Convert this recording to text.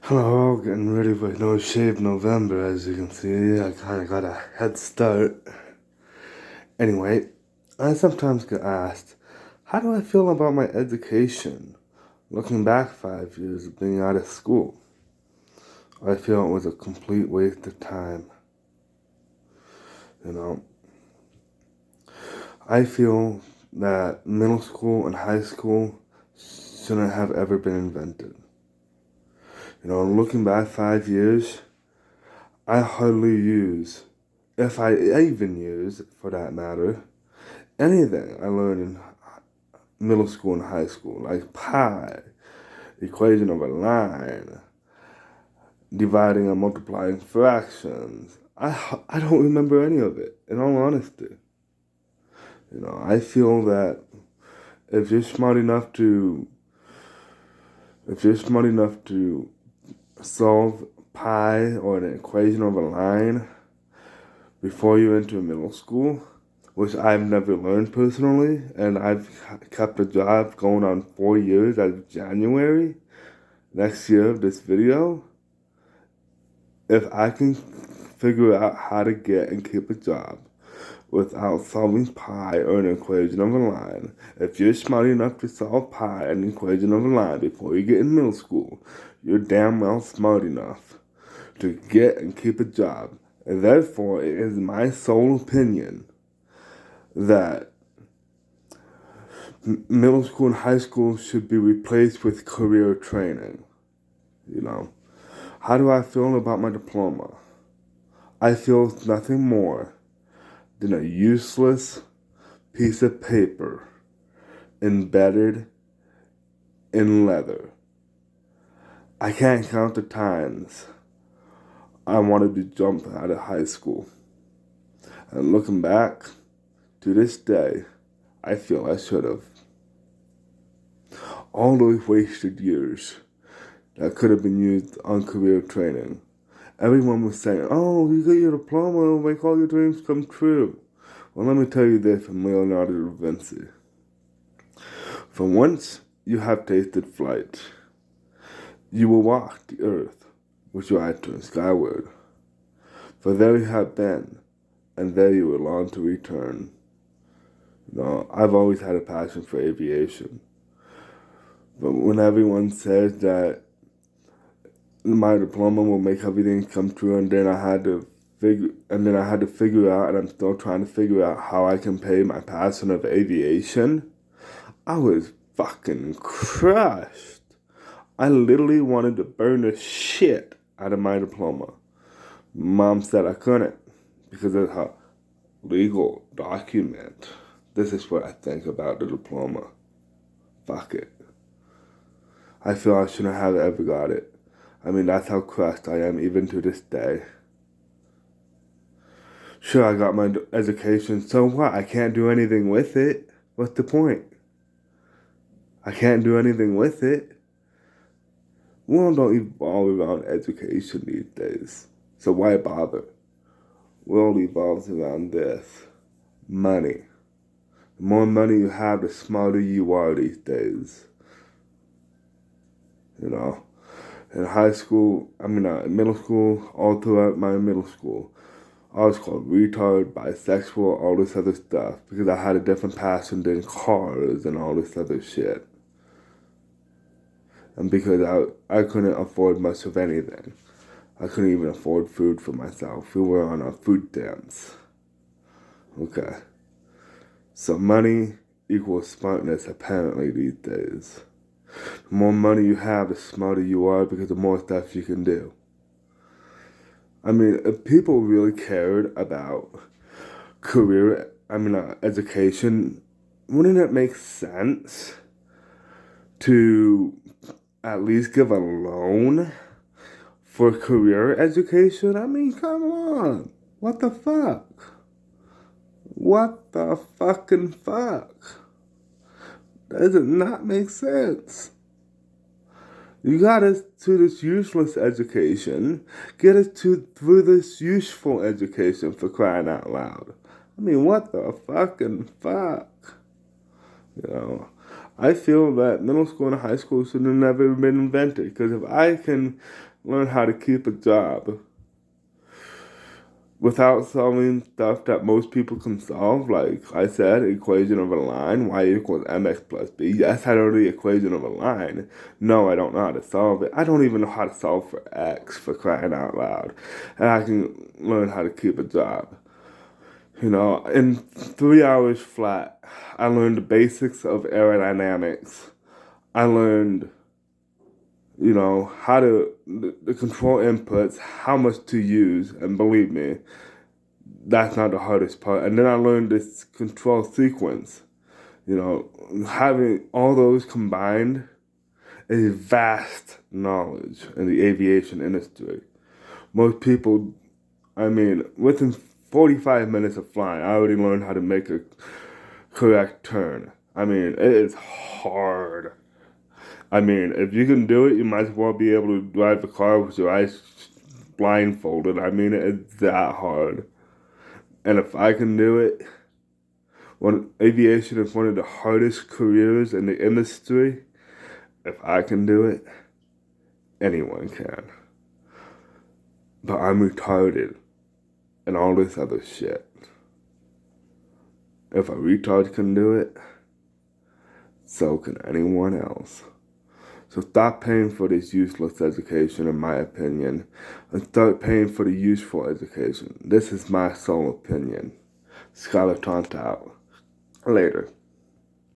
Hello, getting ready for No Shave November, as you can see. I kind of got a head start. Anyway, I sometimes get asked, how do I feel about my education? Looking back 5 years of being out of school, I feel it was a complete waste of time. You know, I feel that middle school and high school shouldn't have ever been invented. Looking back 5 years, I hardly use, if I even use, for that matter, anything I learned in middle school and high school, like pi, equation of a line, dividing and multiplying fractions. I don't remember any of it, in all honesty. I feel that if you're smart enough to, if you're smart enough to solve pi or an equation of a line before you enter middle school, which I've never learned personally, and I've kept a job going on 4 years as of January next year of this video. If I can figure out how to get and keep a job without solving pi or an equation of a line, if you're smart enough to solve pi and an equation of a line before you get in middle school, you're damn well smart enough to get and keep a job. And therefore, it is my sole opinion that middle school and high school should be replaced with career training. How do I feel about my diploma? I feel it's nothing more than a useless piece of paper embedded in leather. I can't count the times I wanted to jump out of high school. And looking back, to this day, I feel I should have. All those wasted years that could have been used on career training. Everyone was saying, oh, you get your diploma, it'll make all your dreams come true. Well, let me tell you this from Leonardo da Vinci. For once you have tasted flight, you will walk the earth with your eyes turned skyward. For there you have been, and there you will long to return. I've always had a passion for aviation. But when everyone says that my diploma will make everything come true, and then I had to figure out, and I'm still trying to figure out how I can pay my passion of aviation, I was fucking crushed. I literally wanted to burn the shit out of my diploma. Mom said I couldn't because of her legal document. This is what I think about the diploma. Fuck it. I feel I shouldn't have ever got it. I mean, that's how crushed I am even to this day. Sure, I got my education, so what? I can't do anything with it. What's the point? I can't do anything with it. We don't evolve around education these days, so why bother? World evolves around this. Money. The more money you have, the smarter you are these days. In high school, in middle school, all throughout my middle school, I was called retard, bisexual, all this other stuff, because I had a different passion than cars and all this other shit. And because I couldn't afford much of anything. I couldn't even afford food for myself. We were on our food stamps. Okay. So money equals smartness, apparently, these days. The more money you have, the smarter you are because the more stuff you can do. I mean, if people really cared about education, wouldn't it make sense to at least give a loan for career education? I mean, come on. What the fuck? What the fucking fuck? Does it not make sense? You got us to this useless education. Get us through this useful education, for crying out loud. I mean, what the fucking fuck? I feel that middle school and high school should have never been invented. Because if I can learn how to keep a job without solving stuff that most people can solve. Like I said, equation of a line, y equals mx plus b. Yes, I know the equation of a line. No, I don't know how to solve it. I don't even know how to solve for x, for crying out loud. And I can learn how to keep a job. You know, in 3 hours flat, I learned the basics of aerodynamics. I learned, you know, how to the control inputs, how much to use, and believe me, that's not the hardest part. And then I learned this control sequence. You know, having all those combined is vast knowledge in the aviation industry. Most people, I mean, within 45 minutes of flying, I already learned how to make a correct turn. I mean, it is hard. I mean, if you can do it, you might as well be able to drive a car with your eyes blindfolded. I mean, it's that hard. And if I can do it, aviation is one of the hardest careers in the industry. If I can do it, anyone can. But I'm retarded and all this other shit. If a retard can do it, so can anyone else. So stop paying for this useless education, in my opinion, and start paying for the useful education. This is my sole opinion. Skylar Taunt out. Later.